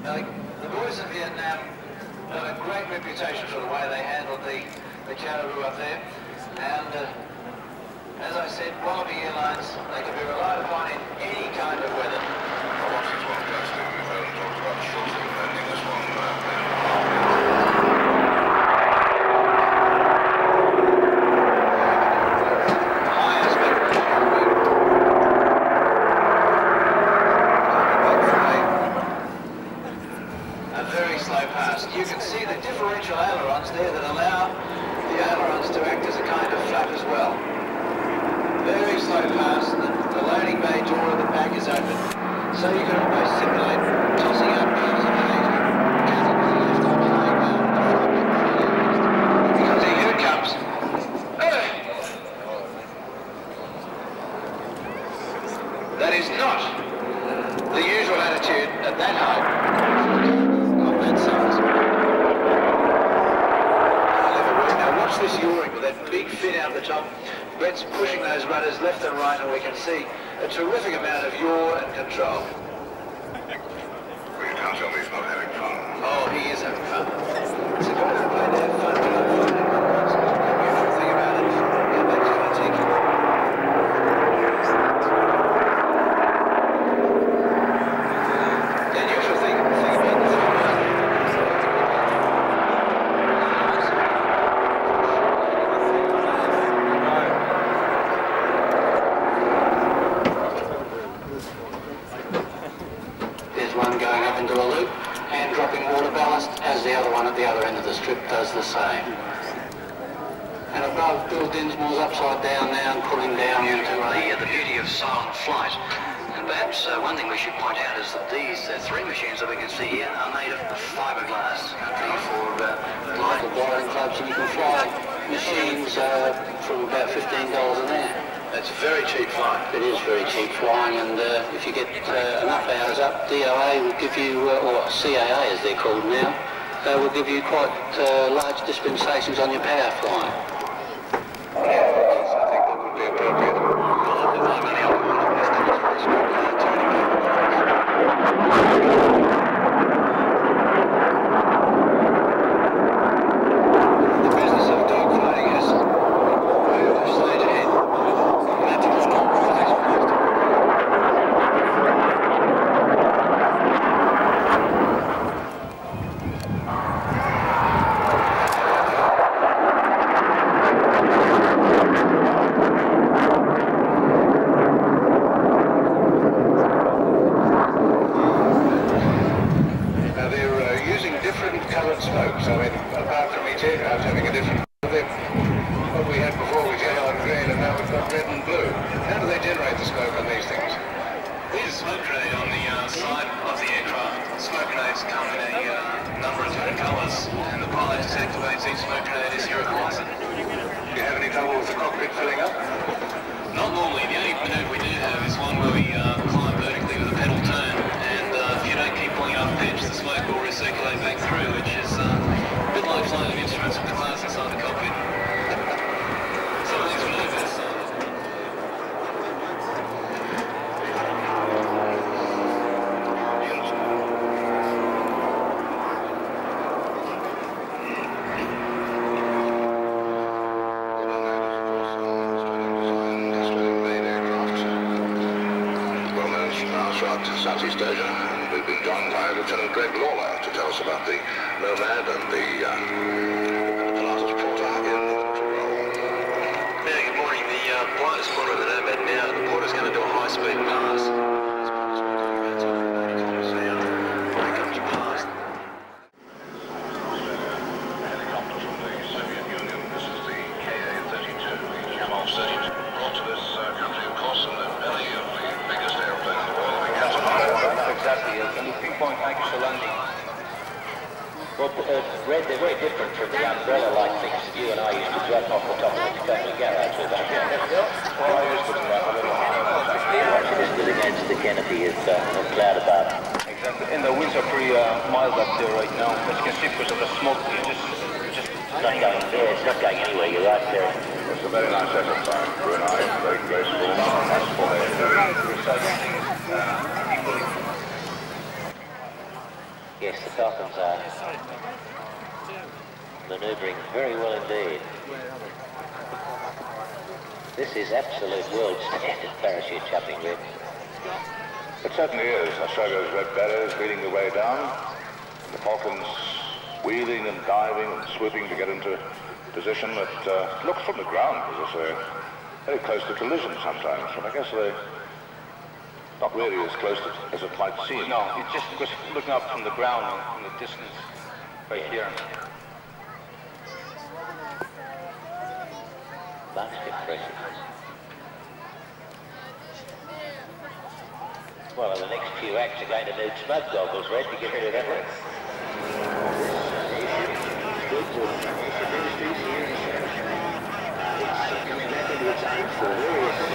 The boys in Vietnam have a great reputation for the way they handled the caribou up there, and as I said, Wallaby Airlines, they can be relied upon in any kind of weather. What's this one goes to? We've talked about shortly landing this one. You can see the differential ailerons there that allow the ailerons to act as a kind of flap as well. Very slow pass, the loading bay door of the back is open, so you can almost simulate tossing up because here it comes. That is not the usual attitude at that height. Watch this yawing with that big fin out the top. Brett's pushing those rudders left and right, and we can see a terrific amount of yaw and control. Well, you can't tell me he's not having fun. Oh, he is having fun. It's a great way to have fun without finding one. The beautiful thing about it, how that's going to take you. The unusual thing about the as the other one at the other end of the strip does the same. And above, Bill Dinsmore's upside down now and pulling down into the beauty of silent flight. And perhaps one thing we should point out is that these three machines that we can see here are made of fiberglass for local wiring clubs, and you can fly machines from about $15 an hour. That's very cheap flying. It is very cheap flying, and if you get enough hours up, DOA will give you, or CAA as they're called now, will give you quite large dispensations on your power flying. I think that would be appropriate. The business of dogfighting has moved a stage ahead. Smokes. I mean, apart from each aircraft having a different colour, what we had before was yellow and green, and now we've got red and blue. How do they generate the smoke on these things? There's a smoke grenade on the side of the aircraft. Smoke grenades come in a number of different colours, and the pilot just activates each smoke grenade as he requires it. Do you have any trouble with the cockpit filling up? Not normally. The only manoeuvre we do have is one where we climb vertically with a pedal turn, and if you don't keep pulling up pitch, the smoke will recirculate back through, which is a bit like flying an instruments with the glass inside the cockpit. Some of these manoeuvres. Southeast Asia, and we've been joined by Lieutenant Greg Lawler to tell us about the Nomad and the pilotus porter in the control. Yeah, good morning. The pilotus porter of the Nomad now, the porter's going to do a high-speed pass. Helicopter from the Soviet Union. This is the KA-32, the Camel 30, brought to this country, of course, in the belly of the biggest airplane in the world. Exactly, and pinpoint anchor landing. Well, Red, they're very different from the umbrella-like things that you and I used to drop off the top of the Tacoma garage with back then. Well, I used to do that. Watching this still against the canopy is a cloud about it. Exactly, and the winds are pretty mild up there right now. As you can see, because of the smoke, it's not going there, it's not going anywhere, you're right there. It's a very nice exercise, very nice, very graceful, Yes, the Falcons are manoeuvring very well indeed. This is absolute world standard parachute jumping, Red. It certainly is. Australia's red berets leading the way down. The Falcons wheeling and diving and swooping to get into position that looks from the ground, as I say, very close to collision sometimes. And I guess they're not really as close as it might seem. No, it's just because looking up from the ground in the distance right here. Most impressive. Well, the next few acts are going to need smoke goggles, Red, to get rid of that one. It's coming back into its own for various